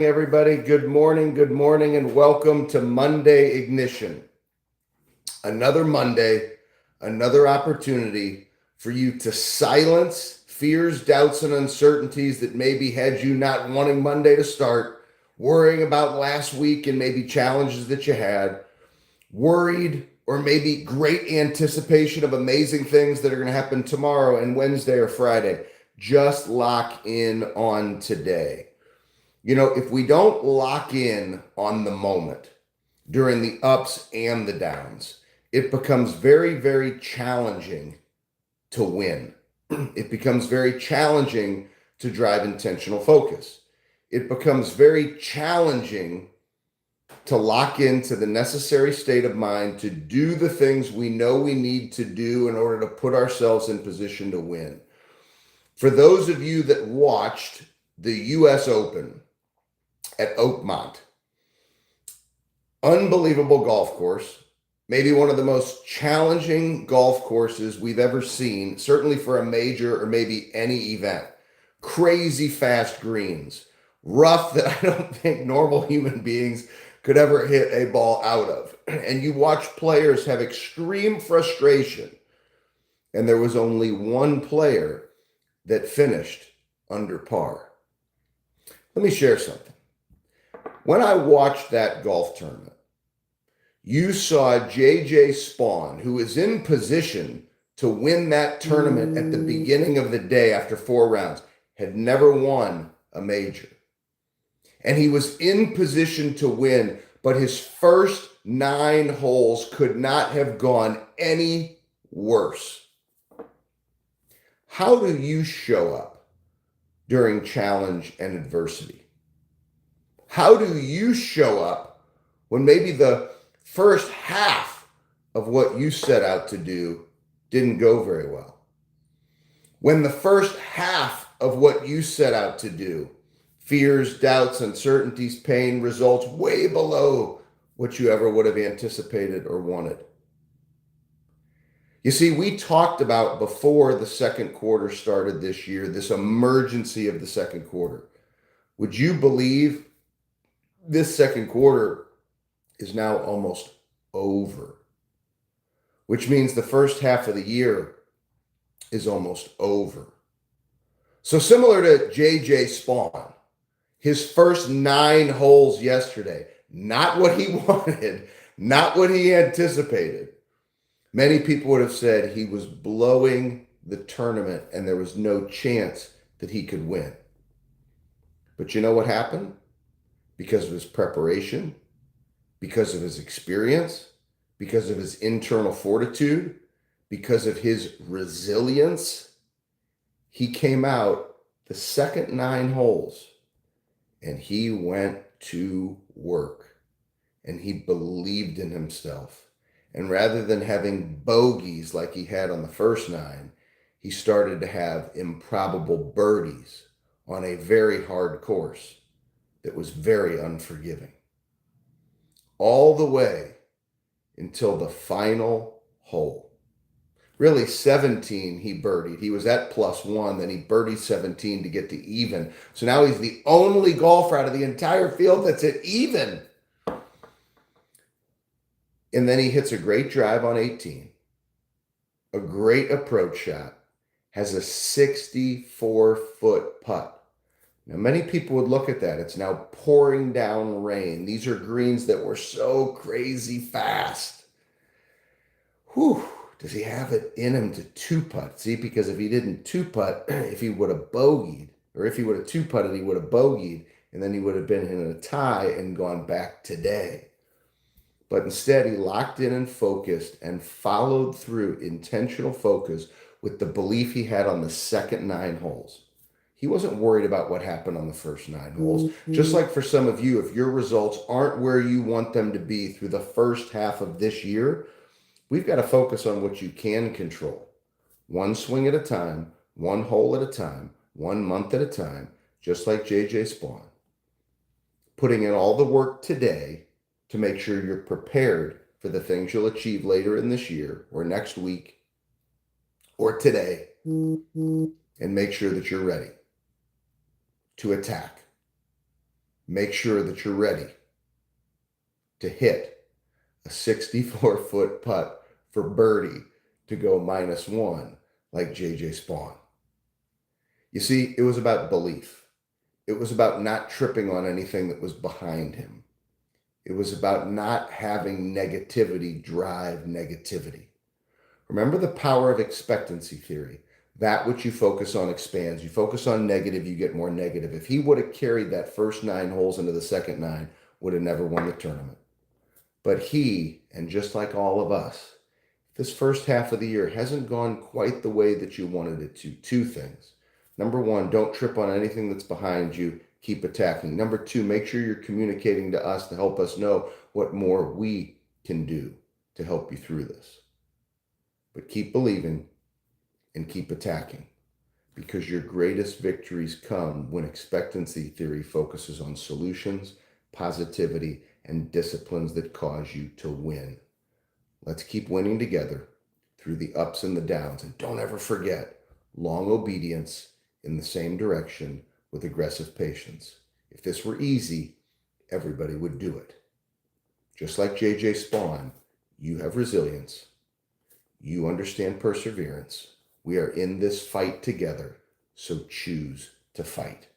Everybody. Good morning, and welcome to Monday Ignition. Another Monday, another opportunity for you to silence fears, doubts, and uncertainties that maybe had you not wanting Monday to start, worrying about last week and maybe challenges that you had, worried or maybe great anticipation of amazing things that are going to happen tomorrow and Wednesday or Friday. Just lock in on today. If we don't lock in on the moment during the ups and the downs, it becomes very, very challenging to win. It becomes very challenging to drive intentional focus. It becomes very challenging to lock into the necessary state of mind to do the things we know we need to do in order to put ourselves in position to win. For those of you that watched the US Open at Oakmont, unbelievable golf course, maybe one of the most challenging golf courses we've ever seen, certainly for a major or maybe any event. Crazy fast greens, rough that I don't think normal human beings could ever hit a ball out of. And you watch players have extreme frustration. And there was only one player that finished under par. Let me share something. When I watched that golf tournament, you saw J.J. Spawn, who is in position to win that tournament at the beginning of the day after 4 rounds, had never won a major. And he was in position to win, but his first 9 holes could not have gone any worse. How do you show up during challenge and adversity? How do you show up when maybe the first half of what you set out to do didn't go very well? When the first half of what you set out to do, fears, doubts, uncertainties, pain, results way below what you ever would have anticipated or wanted. You see, we talked about before the second quarter started this year, this emergency of the second quarter. Would you believe this second quarter is now almost over, which means the first half of the year is almost over. So similar to J.J. Spawn, his first 9 holes yesterday, not what he wanted, not what he anticipated. Many people would have said he was blowing the tournament and there was no chance that he could win. But you know what happened? Because of his preparation, because of his experience, because of his internal fortitude, because of his resilience, he came out the second 9 holes and he went to work and he believed in himself. And rather than having bogeys like he had on the first 9, he started to have improbable birdies on a very hard course that was very unforgiving. All the way until the final hole. Really 17 he birdied. He was at +1, then he birdied 17 to get to even. So now he's the only golfer out of the entire field that's at even. And then he hits a great drive on 18, a great approach shot, has a 64-foot putt. Now, many people would look at that. It's now pouring down rain. These are greens that were so crazy fast. Whew, does he have it in him to 2-putt? See, because if he didn't 2-putt, if he would have bogeyed, or if he would have 2-putted, he would have bogeyed, and then he would have been in a tie and gone back today. But instead, he locked in and focused and followed through intentional focus with the belief he had on the second 9 holes. He wasn't worried about what happened on the first 9 holes. Mm-hmm. Just like for some of you, if your results aren't where you want them to be through the first half of this year, we've got to focus on what you can control. One swing at a time, one hole at a time, 1 month at a time, just like J.J. Spawn. Putting in all the work today to make sure you're prepared for the things you'll achieve later in this year or next week or today, and make sure that you're ready to attack. make sure that you're ready to hit a 64-foot putt for birdie to go -1 like JJ Spawn. You see, it was about belief. It was about not tripping on anything that was behind him. It was about not having negativity drive negativity. Remember the power of expectancy theory. That which you focus on expands. You focus on negative, you get more negative. If he would have carried that first 9 holes into the second 9, would have never won the tournament. But he, and just like all of us, this first half of the year hasn't gone quite the way that you wanted it to. 2 things. Number 1, don't trip on anything that's behind you. Keep attacking. Number 2, make sure you're communicating to us to help us know what more we can do to help you through this. But keep believing and keep attacking, because your greatest victories come when expectancy theory focuses on solutions, positivity, and disciplines that cause you to win. Let's keep winning together through the ups and the downs. And don't ever forget, long obedience in the same direction with aggressive patience. If this were easy, everybody would do it. Just like JJ Spawn, you have resilience. You understand perseverance. We are in this fight together, so choose to fight.